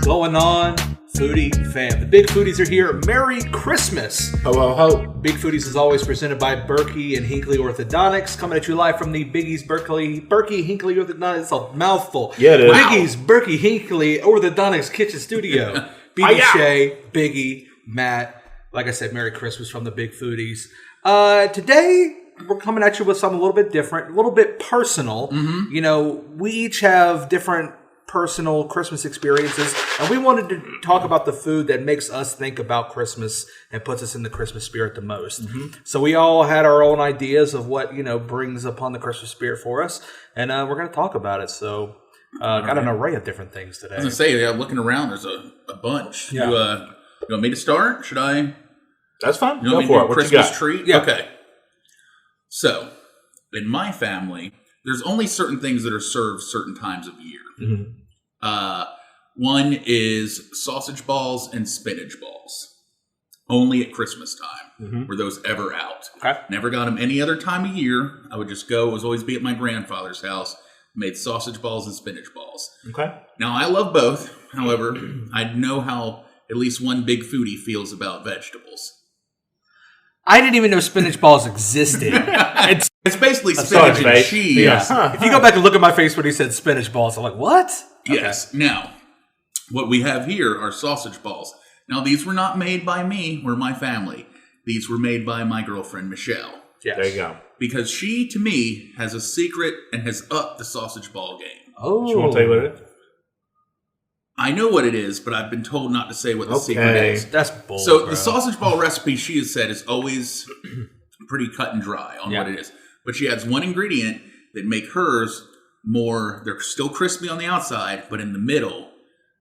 going on, foodie fam? The Big Foodies are here. Merry Christmas. Ho, ho, ho. Big Foodies is always presented by Berky and Hinckley Orthodontics. Coming at you live from the Biggie's Berky Hinckley Orthodontics. It's a mouthful. Yeah, it is. Biggie's Berky Hinckley Orthodontics Kitchen Studio. BB Shay, Biggie, Matt. Like I said, Merry Christmas from the Big Foodies. Today, we're coming at you with something a little bit different, a little bit personal. Mm-hmm. You know, we each have different personal Christmas experiences, and we wanted to talk about the food that makes us think about Christmas and puts us in the Christmas spirit the most. Mm-hmm. So we all had our own ideas of what, you know, brings upon the Christmas spirit for us, and we're going to talk about it. So got an array of different things today. I was going to say, looking around, there's a bunch. Yeah. You want me to start? Should I? That's fine. You Go want me for to it. do a What Christmas you got? treat? Yeah. Okay. So, in my family, there's only certain things that are served certain times of year. Mm-hmm. One is sausage balls and spinach balls. Only at Christmas time were those ever out. Okay. Never got them any other time of year. I would just go. It was always be at my grandfather's house. Made sausage balls and spinach balls. Okay. Now, I love both. However, I know how at least one big foodie feels about vegetables. I didn't even know spinach balls existed. It's basically saw spinach his and face. cheese. Yeah. If you go back and look at my face when he said spinach balls, I'm like, what? Yes. Okay. Now, what we have here are sausage balls. Now, these were not made by me or my family. These were made by my girlfriend, Michelle. Yes. There you go. Because she, to me, has a secret and has upped the sausage ball game. Oh. She won't tell you what it is? I know what it is, but I've been told not to say what the secret is. That's bull. So bro. the sausage ball recipe, she has said, is always pretty cut and dry on what it is. But she adds one ingredient that make hers more, they're still crispy on the outside, but in the middle,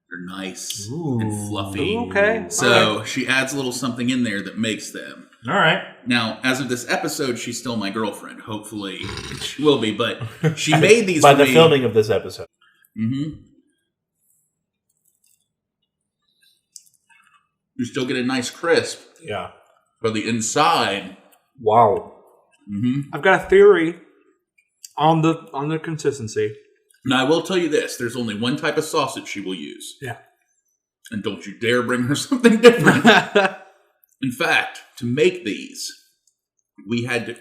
they're nice and fluffy. Okay. So she adds a little something in there that makes them. All right. Now, as of this episode, she's still my girlfriend. Hopefully she will be, but she made these By for the me. filming of this episode. Mm-hmm. You still get a nice crisp, Yeah. but the inside. Wow. Mm-hmm. I've got a theory on the consistency. Now, I will tell you this. There's only one type of sausage she will use. Yeah. And don't you dare bring her something different. In fact, to make these,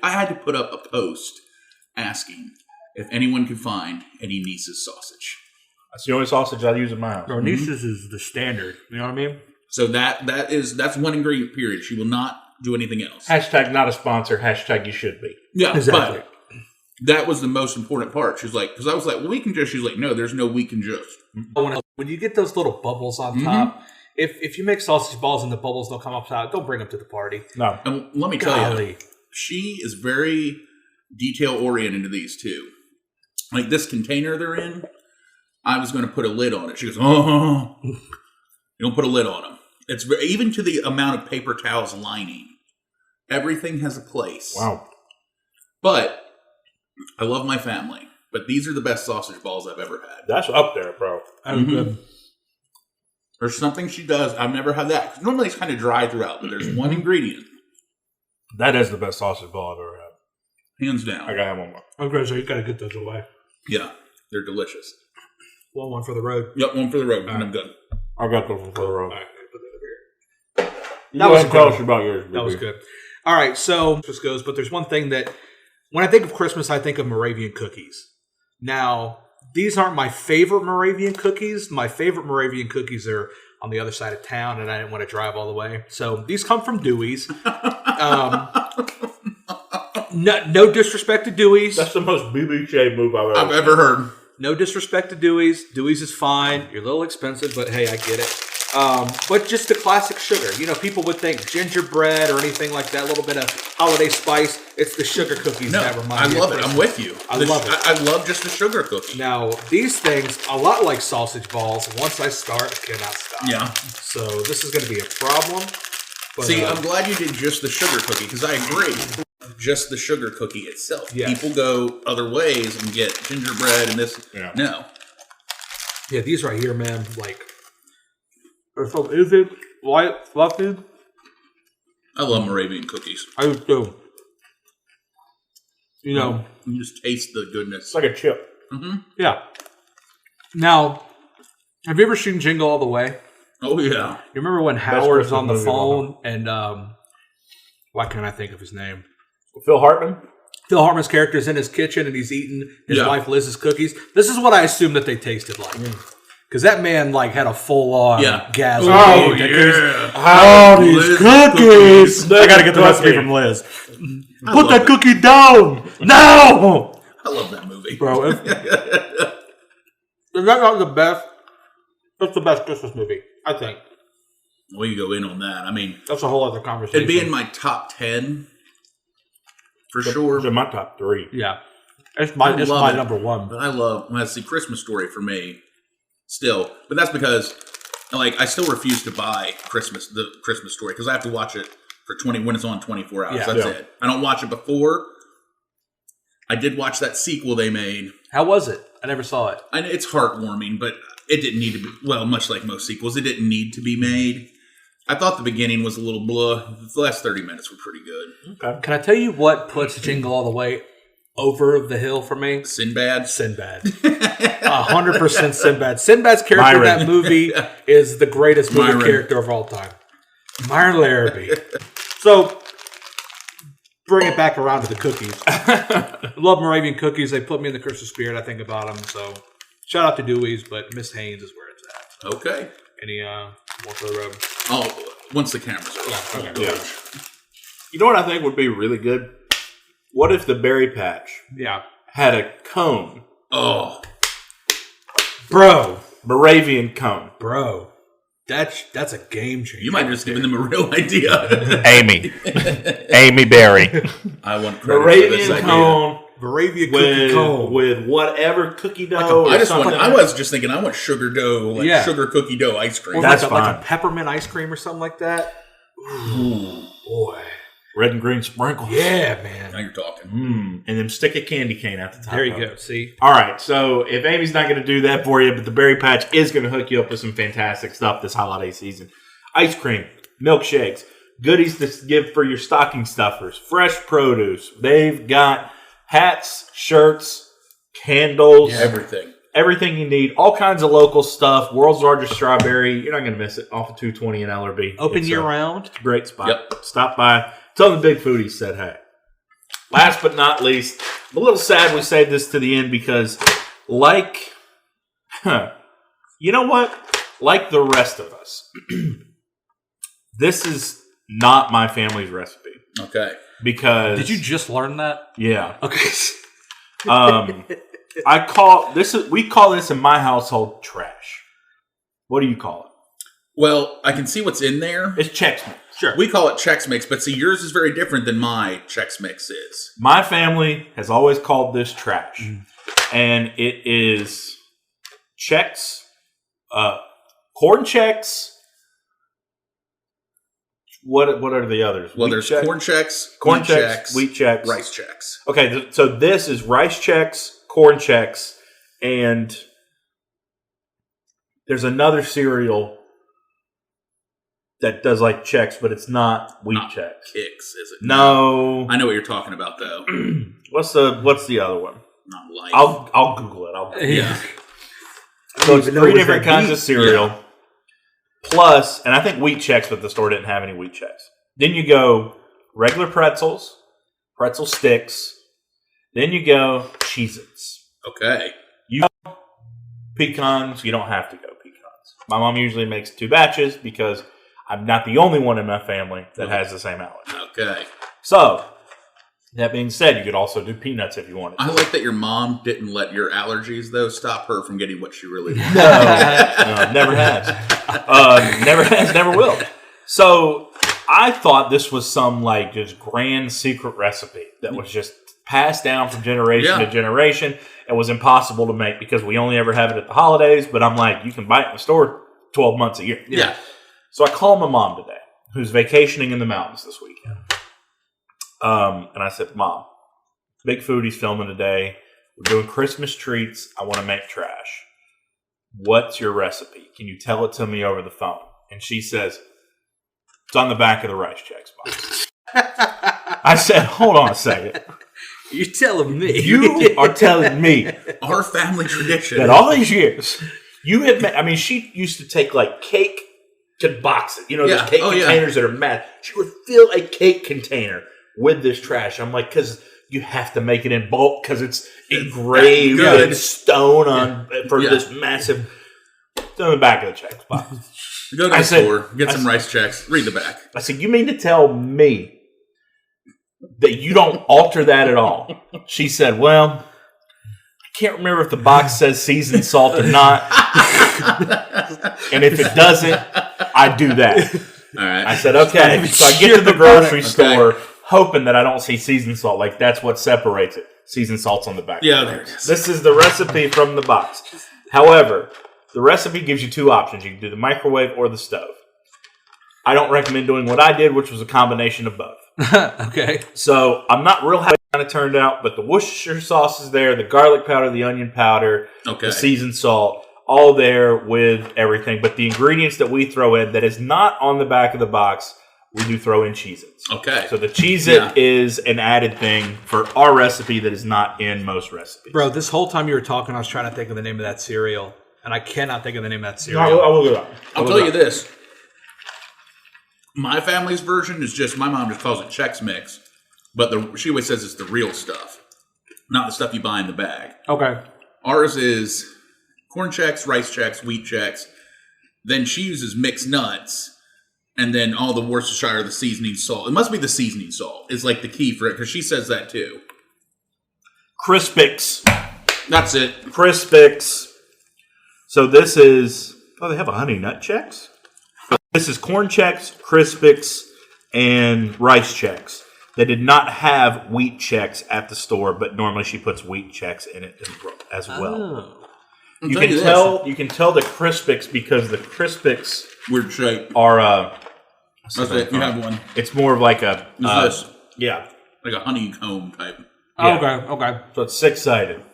I had to put up a post asking if anyone could find any Nice's sausage. That's the only sausage I use in my house. Bro, Nice's is the standard. You know what I mean? So that's one ingredient, period. She will not do anything else. Hashtag not a sponsor. Hashtag you should be. Yeah, Exactly. but that was the most important part. She's like, because I was like, well, we can just. She's like, no, there's no we can just. When you get those little bubbles on top, if you make sausage balls and the bubbles don't come up top, don't bring them to the party. No. And let me tell you, she is very detail oriented to these too. Like this container they're in, I was going to put a lid on it. She goes, oh, you don't put a lid on them. It's even to the amount of paper towels lining. Everything has a place. Wow. But I love my family. But these are the best sausage balls I've ever had. That's up there, bro. There's something she does. I've never had that. 'Cause normally it's kind of dry throughout, but there's one ingredient. That is the best sausage ball I've ever had. Hands down. I gotta have one more. Okay, so you got to get those away. Yeah, they're delicious. Well, one for the road. Yep, one for the road, and I'm good. I got those for the road. All right, put that over here. You That go was ahead and tell good. us about yours. That was BB. good. All right, so Christmas goes, but there's one thing that when I think of Christmas, I think of Moravian cookies. Now, these aren't my favorite Moravian cookies. My favorite Moravian cookies are on the other side of town, and I didn't want to drive all the way. So these come from Dewey's. No disrespect to Dewey's. That's the most BB Shea move I've ever heard. No disrespect to Dewey's. Dewey's is fine. You're a little expensive, but hey, I get it. But just the classic sugar. You know, people would think gingerbread or anything like that, a little bit of holiday spice. It's the sugar cookies No, that remind I me of love it. Christmas. I'm with you. I love it. I love just the sugar cookie. Now, these things, a lot like sausage balls, once I start, I cannot stop. Yeah. So this is going to be a problem. But, See, I'm glad you did just the sugar cookie because I agree. Just the sugar cookie itself. Yes. People go other ways and get gingerbread and this. Yeah. No. yeah, these right here, man, like, they're so easy, light, fluffy. I love Moravian cookies. I do too. You know, You just taste the goodness. It's like a chip. Mm-hmm. yeah. Now, Have you ever seen Jingle All the Way? Oh, yeah. You remember when Howard's on the phone and why can't I think of his name? Phil Hartman? Phil Hartman's character is in his kitchen and he's eating his wife Liz's cookies. This is what I assumed that they tasted like. Because that man had a full-on gas. Oh, yeah. Oh, these cookies. I got to get the recipe from Liz. Put that cookie down now! I love that movie. Bro, is that not the best? That's the best Christmas movie, I think. We go in on that. I mean, that's a whole other conversation. It'd be in my top 10 for sure. It's in my top 3. Yeah, it's my number one. But I love Christmas Story for me still. But that's because I still refuse to buy the Christmas Story because I have to watch it for 20 when it's on 24 hours. That's it. I don't watch it before. I did watch that sequel they made. How was it? I never saw it. It's heartwarming, but it didn't need to be, well, much like most sequels, it didn't need to be made. I thought the beginning was a little blah. The last 30 minutes were pretty good. Okay. Can I tell you what puts Jingle All the Way over the hill for me? Sinbad. 100% Sinbad. Sinbad's character in that movie is the greatest movie character of all time. Myron Larrabee. So, bring it back around to the cookies. I love Moravian cookies. They put me in the Christmas spirit. I think about them. So, shout out to Dewey's, but Miss Haynes is where it's at. So. Okay. Any more for the road? Oh, once the cameras are off. Okay. Yeah. You know what I think would be really good? What if the berry patch had a cone? Oh. Bro. Moravian cone. Bro. That's a game changer. You might have just given them a real idea. Amy Berry. I want credit Moravian for this cone. Moravian cookie cone. With whatever cookie dough. I was just thinking I want sugar dough, sugar cookie dough ice cream. Or That's like a peppermint ice cream or something like that. Ooh. Boy. Red and green sprinkles. Yeah, man. Now you're talking. And then stick a candy cane at the top. There you go. See? All right. So if Amy's not going to do that for you, but the berry patch is going to hook you up with some fantastic stuff this holiday season. Ice cream, milkshakes, goodies to give for your stocking stuffers, fresh produce. They've got hats, shirts, candles. Everything. Everything you need. All kinds of local stuff. World's largest strawberry. You're not going to miss it. Off of 220 in LRB. Open year round. It's a great spot. Yep. Stop by. Tell them the Big Foodies said hey. Last but not least, I'm a little sad we saved this to the end because you know what? Like the rest of us, this is not my family's recipe. Okay. Because... Did you just learn that? Yeah. Okay. We call this in my household trash. What do you call it? Well, I can see what's in there. It's Chex Mix. Sure. We call it Chex Mix, but see, yours is very different than my Chex Mix is. My family has always called this trash. And it is Chex, corn Chex. What are the others? Well, Wheat there's Chex? corn Chex, Wheat Chex, rice Chex. Okay, so this is rice Chex, corn Chex, and there's another cereal that does like Chex, but it's not wheat Chex. Kix, is it? No. I know what you're talking about, though. What's the other one? Not Life. I'll Google it. Yeah. So it's 3 different kinds of cereal. Yeah. Plus, and I think wheat Chex, but the store didn't have any wheat Chex. Then you go regular pretzels, pretzel sticks. Then you go Cheez-Its. Okay. You go pecans, you don't have to go pecans. My mom usually makes 2 batches because I'm not the only one in my family that has the same allergy. Okay. So, that being said, you could also do peanuts if you wanted to. I like that your mom didn't let your allergies, though, stop her from getting what she really wanted. No, never has. Never has, never will. So, I thought this was some, just grand secret recipe that was just passed down from generation to generation. It was impossible to make because we only ever have it at the holidays, but I'm like, you can buy it in the store 12 months a year. Yeah. So, I called my mom today, who's vacationing in the mountains this weekend. And I said, Mom, Big Foodies filming today. We're doing Christmas treats. I want to make trash. What's your recipe? Can you tell it to me over the phone? And she says, it's on the back of the rice Chex box. I said, hold on a second. You're telling me. You are telling me our family tradition that all these years You had, I mean, she used to take like cake to box it. You know, those cake containers that are mad. She would fill a cake container with this trash. I'm like, because you have to make it in bulk because it's engraved in stone for this massive. It's on the back of the Chex box. Go to the store, get some rice Chex, read the back. I said, you mean to tell me that you don't alter that at all? She said, well, I can't remember if the box says seasoned salt or not. And if it doesn't, I do that. All right. I said, okay. So I get to the grocery store hoping that I don't see seasoned salt. Like, that's what separates it. Seasoned salt's on the back. Yeah, there it is. This is the recipe from the box. However, the recipe gives you two options. You can do the microwave or the stove. I don't recommend doing what I did, which was a combination of both. Okay. So I'm not real happy how it turned out, but the Worcestershire sauce is there, the garlic powder, the onion powder, the seasoned salt, all there with everything. But the ingredients that we throw in that is not on the back of the box, we do throw in Cheez-Its. Okay. So the Cheez-It is an added thing for our recipe that is not in most recipes. Bro, this whole time you were talking, I was trying to think of the name of that cereal, and I cannot think of the name of that cereal. No, I will do that. I'll tell you this. My family's version is just, my mom just calls it Chex Mix, but she always says it's the real stuff, not the stuff you buy in the bag. Okay. Ours is corn Chex, rice Chex, wheat Chex. Then she uses mixed nuts, and then all the Worcestershire, the seasoning salt. It must be the seasoning salt is like the key for it, because she says that too. Crispix. That's it. Crispix. So this is, they have a honey nut Chex? This is corn Chex, Crispix, and rice Chex. They did not have wheat Chex at the store, but normally she puts wheat Chex in it as well. Oh. You can tell the Crispix because the Crispix weird shape are that's it. You have one. It's more of like a this? Yeah, like a honeycomb type. Yeah. Okay. So it's 6-sided.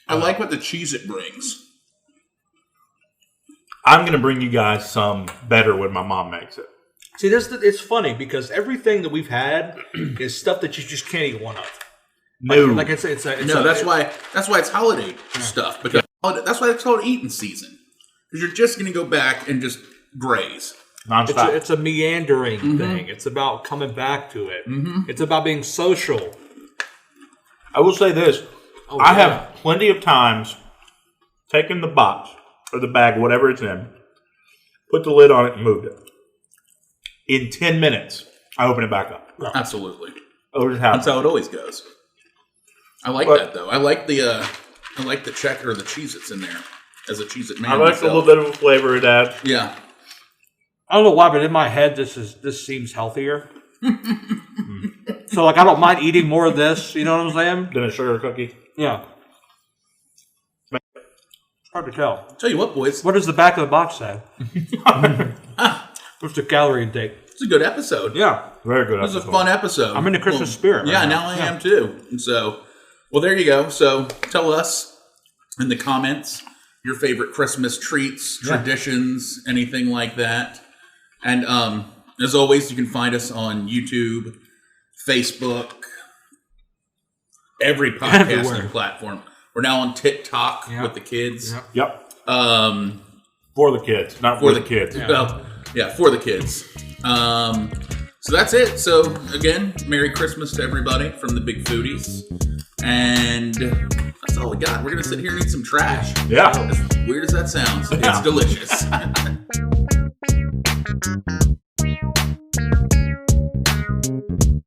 I like what the Cheez-It brings. I'm going to bring you guys some better when my mom makes it. See, it's funny because everything that we've had is stuff that you just can't eat one of. No, like I said, that's why it's holiday stuff, because that's why it's called eating season. Because you're just going to go back and just graze. Nonstop. It's a meandering thing. It's about coming back to it. Mm-hmm. It's about being social. I will say this. I have plenty of times taken the box or the bag, whatever it's in, put the lid on it and moved it. In 10 minutes, I open it back up. Absolutely. That's how it always goes. I like that though. I like the Chex or the Cheez-Its in there as a Cheez-It man. I like a little bit of a flavor it adds. Yeah. I don't know why, but in my head, this seems healthier. So, like, I don't mind eating more of this. You know what I'm saying? Than a sugar cookie. Yeah. It's hard to tell. Tell you what, boys. What does the back of the box say? What's the calorie intake? It's a good episode. Yeah. Very good episode. This is a fun episode. I'm in the Christmas spirit. Yeah, now I am too. And so, well, there you go. So, tell us in the comments your favorite Christmas treats, traditions, anything like that. And as always, you can find us on YouTube, Facebook, every podcasting platform. We're now on TikTok with the kids. Yep. For the kids, not for the kids. Yeah. Well, yeah, for the kids. So that's it. So again, Merry Christmas to everybody from the Big Foodies. And that's all we got. We're going to sit here and eat some trash. Yeah. As weird as that sounds, it's delicious.